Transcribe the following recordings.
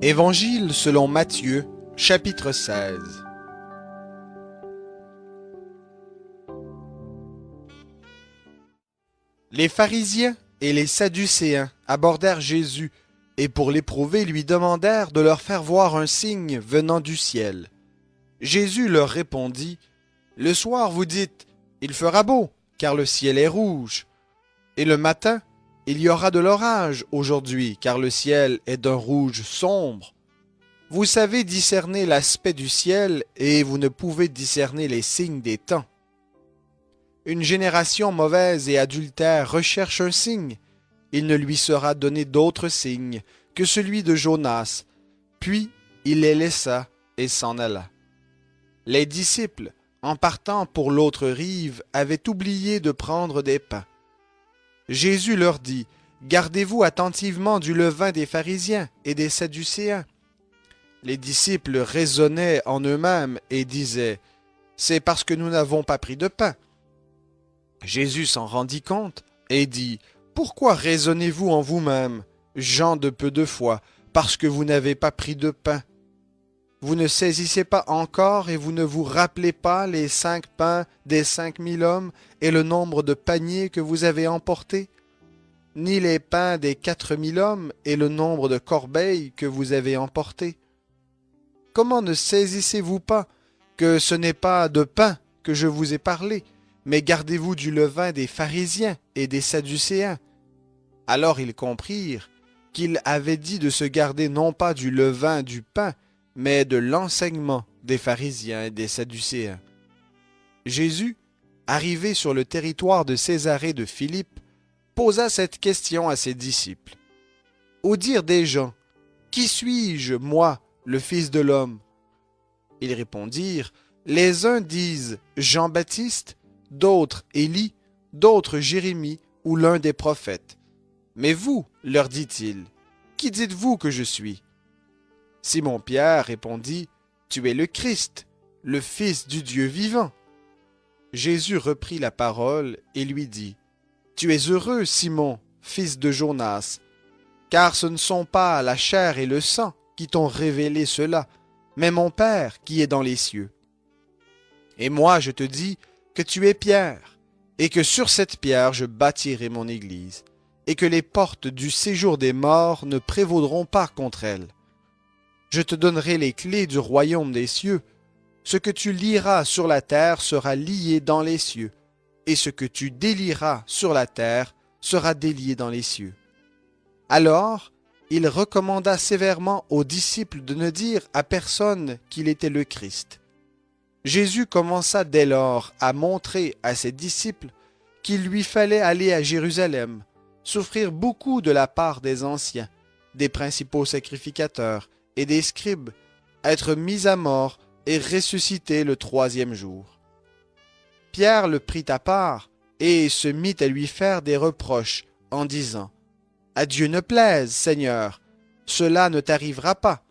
Évangile selon Matthieu, chapitre 16. Les pharisiens et les sadducéens abordèrent Jésus et pour l'éprouver lui demandèrent de leur faire voir un signe venant du ciel. Jésus leur répondit, « Le soir vous dites, il fera beau, car le ciel est rouge. Et le matin, il y aura de l'orage aujourd'hui, car le ciel est d'un rouge sombre. Vous savez discerner l'aspect du ciel, et vous ne pouvez discerner les signes des temps. Une génération mauvaise et adultère recherche un signe. Il ne lui sera donné d'autre signe que celui de Jonas. Puis il les laissa et s'en alla. Les disciples, en partant pour l'autre rive, avaient oublié de prendre des pains. Jésus leur dit, « Gardez-vous attentivement du levain des pharisiens et des sadducéens. » Les disciples raisonnaient en eux-mêmes et disaient, « C'est parce que nous n'avons pas pris de pain. » Jésus s'en rendit compte et dit, « Pourquoi raisonnez-vous en vous-même, gens de peu de foi, parce que vous n'avez pas pris de pain? Vous ne saisissez pas encore et vous ne vous rappelez pas les 5 pains des 5000 hommes et le nombre de paniers que vous avez emportés, ni les pains des 4000 hommes et le nombre de corbeilles que vous avez emportés? Comment ne saisissez-vous pas que ce n'est pas de pain que je vous ai parlé, mais gardez-vous du levain des pharisiens et des sadducéens? » Alors ils comprirent qu'il avait dit de se garder non pas du levain du pain, mais de l'enseignement des pharisiens et des sadducéens. Jésus, arrivé sur le territoire de Césarée de Philippe, posa cette question à ses disciples. « Au dire des gens, qui suis-je, moi, le Fils de l'homme? » Ils répondirent, « Les uns disent Jean-Baptiste, d'autres Élie, d'autres Jérémie ou l'un des prophètes. Mais vous, leur dit-il, qui dites-vous que je suis? » Simon-Pierre répondit, « Tu es le Christ, le Fils du Dieu vivant. » Jésus reprit la parole et lui dit, « Tu es heureux, Simon, fils de Jonas, car ce ne sont pas la chair et le sang qui t'ont révélé cela, mais mon Père qui est dans les cieux. Et moi je te dis que tu es Pierre, et que sur cette pierre je bâtirai mon église, et que les portes du séjour des morts ne prévaudront pas contre elle. Je te donnerai les clés du royaume des cieux. Ce que tu lieras sur la terre sera lié dans les cieux, et ce que tu délieras sur la terre sera délié dans les cieux. » Alors, il recommanda sévèrement aux disciples de ne dire à personne qu'il était le Christ. Jésus commença dès lors à montrer à ses disciples qu'il lui fallait aller à Jérusalem, souffrir beaucoup de la part des anciens, des principaux sacrificateurs et des scribes, être mis à mort et ressusciter le 3e jour. Pierre le prit à part et se mit à lui faire des reproches en disant, « À Dieu ne plaise, Seigneur, cela ne t'arrivera pas. »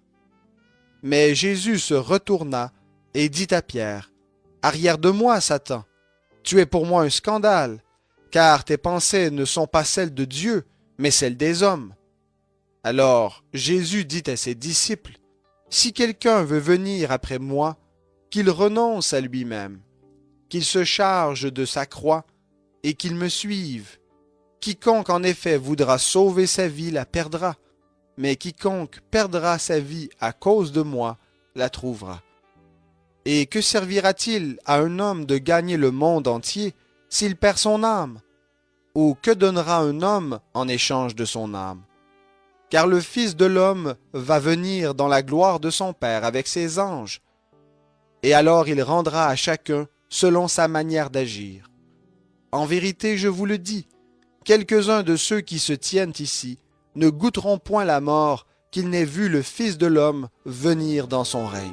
Mais Jésus se retourna et dit à Pierre, « Arrière de moi, Satan, tu es pour moi un scandale, car tes pensées ne sont pas celles de Dieu, mais celles des hommes. » Alors Jésus dit à ses disciples, « Si quelqu'un veut venir après moi, qu'il renonce à lui-même, qu'il se charge de sa croix et qu'il me suive. Quiconque en effet voudra sauver sa vie la perdra, mais quiconque perdra sa vie à cause de moi la trouvera. Et que servira-t-il à un homme de gagner le monde entier s'il perd son âme? Ou que donnera un homme en échange de son âme? Car le Fils de l'homme va venir dans la gloire de son Père avec ses anges. Et alors il rendra à chacun selon sa manière d'agir. En vérité, je vous le dis, quelques-uns de ceux qui se tiennent ici ne goûteront point la mort qu'ils n'aient vu le Fils de l'homme venir dans son règne. »